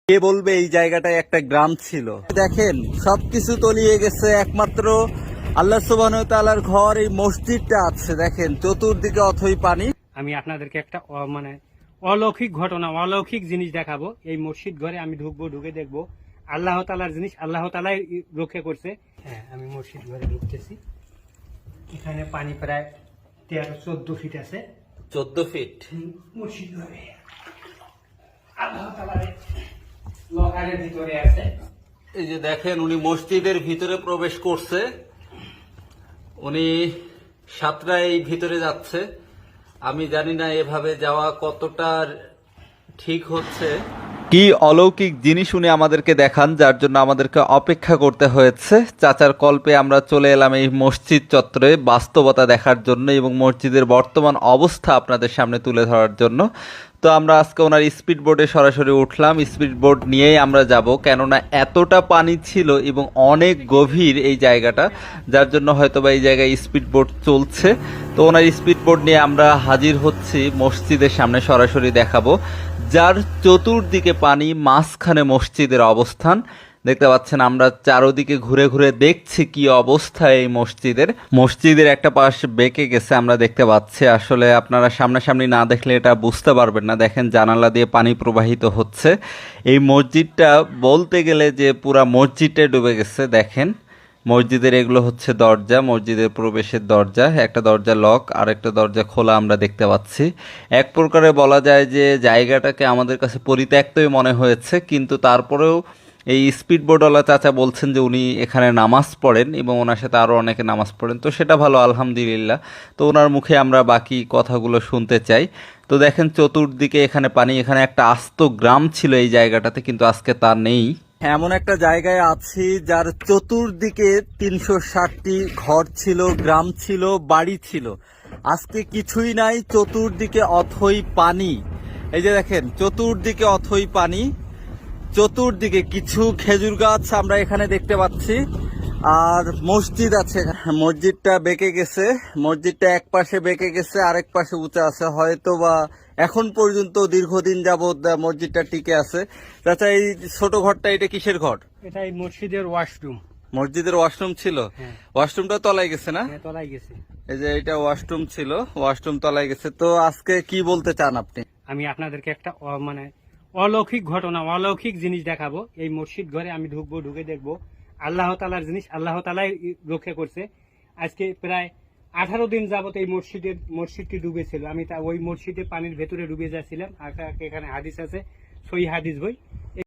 কে বলবে এই জায়গাটায় একটা গ্রাম ছিল। দেখেন সবকিছু তলিয়ে গেছে, একমাত্র আল্লাহ সুবহানাহু ওয়া তাআলার ঘর এই মসজিদটা আছে। দেখেন চতুর্দিকে অথই পানি। আমি আপনাদেরকে একটা অলৌকিক ঘটনা, অলৌকিক জিনিস দেখাবো। এই মসজিদ ঘরে আমি ঢুকবো, ঢুকে দেখবো আল্লাহ তাআলার জিনিস আল্লাহ তাআলাই রক্ষা করছে। হ্যাঁ, আমি মসজিদ ঘরে ঢুকতেছি। এখানে পানি প্রায় 13-14 ফিট আছে। 14 ফিট মসজিদ ঘরে আল্লাহ তাআলার লকারের ভিতরে আছে। এই যে দেখেন উনি মসজিদের ভিতরে প্রবেশ করছে, উনি সাতটায় ভিতরে যাচ্ছে। আমি জানি না এভাবে যাওয়া কতটা ঠিক হচ্ছে। কি অলৌকিক জিনিস উনি আমাদেরকে দেখান, যার জন্য আমাদেরকে অপেক্ষা করতে হয়েছে। চাচার কল্পে আমরা চলে এলাম এই মসজিদ চত্বরে বাস্তবতা দেখার জন্য এবং মসজিদের বর্তমান অবস্থা আপনাদের সামনে তুলে ধরার জন্য। তো আমরা আজকে ওনার স্পিড বোটে সরাসরি উঠলাম, স্পিড বোট নিয়েই আমরা যাব, কেননা এতটা পানি ছিল এবং অনেক গভীর এই জায়গাটা, যার জন্য হয়তোবা এই জায়গায় স্পিড বোট চলছে। তো ওনার স্পিড বোট নিয়ে আমরা হাজির হচ্ছি মসজিদের সামনে, সরাসরি দেখাবো, যার চতুর্দিকে পানি, মাঝখানে মসজিদের অবস্থান। দেখতে পাচ্ছেন আমরা চারোদিকে ঘুরে ঘুরে দেখছি কি অবস্থা এই মসজিদের একটা পাশ বেঁকে গেছে আমরা দেখতে পাচ্ছি। আসলে আপনারা সামনাসামনি না দেখলে এটা বুঝতে পারবেন না। দেখেন জানালা দিয়ে পানি প্রবাহিত হচ্ছে। এই মসজিদটা বলতে গেলে যে পুরা মসজিদটাই ডুবে গেছে। দেখেন মসজিদের এগুলো হচ্ছে দরজা, মসজিদের প্রবেশের দরজা। একটা দরজা লক আর একটা দরজা খোলা আমরা দেখতে পাচ্ছি। এক প্রকারে বলা যায় যে জায়গাটাকে আমাদের কাছে পরিত্যক্তই মনে হয়েছে, কিন্তু তারপরেও এই স্পিড বোটওয়ালা চাচা বলছেন যে উনি এখানে নামাজ পড়েন এবং ওনার সাথে আরও অনেকে নামাজ পড়েন, তো সেটা ভালো, আলহামদুলিল্লাহ। তো ওনার মুখে আমরা বাকি কথাগুলো শুনতে চাই। তো দেখেন চতুর্দিকে এখানে পানি, এখানে একটা আস্ত গ্রাম ছিল এই জায়গাটাতে, কিন্তু আজকে তা নেই। এমন একটা জায়গায় আছি যার চতুর্দিকে 360টি ঘর ছিল, গ্রাম ছিল, বাড়ি ছিল। আজকে কিছুই নাই, চতুর্দিকে অথই পানি। এই যে দেখেন চতুর্দিকে অথই পানি, চতুর্দিকে কিছু খেজুর গাছ আমরা এখানে দেখতে পাচ্ছি, আর মসজিদ আছে। মসজিদটা বেঁকে গেছে, মসজিদটা এক পাশে বেঁকে গেছে, আরেক পাশে উঁচা আছে। হয়তো বা এখন পর্যন্ত দীর্ঘদিন যাবৎ মসজিদটা টিকে আছে। চাচা এই ছোট ঘরটা, এটা কিসের ঘর? এটা এই মসজিদের ওয়াশরুম। মসজিদের ওয়াশরুম ছিল? ওয়াশরুমটা তলায় গেছে না? হ্যাঁ, তলায় গেছে। এই যে এটা ওয়াশরুম ছিল, ওয়াশরুম তলায় গেছে। তো আজকে কি বলতে চান আপনি? আমি আপনাদেরকে একটা অলৌকিক ঘটনা, অলৌকিক জিনিস দেখাবো। এই মসজিদ ঘরে আমি ঢুকবো, ঢুকে দেখবো আল্লাহ তাআলার জিনিস আল্লাহ তাআলাই রক্ষা করছে। আজকে প্রায় 18 দিন যাবত এই মসজিদটি ডুবেছিল। আমি ওই মসজিদে পানির ভেতরে ডুবে যাচ্ছিলাম। আর এখানে হাদিস আছে, সহি হাদিস বই।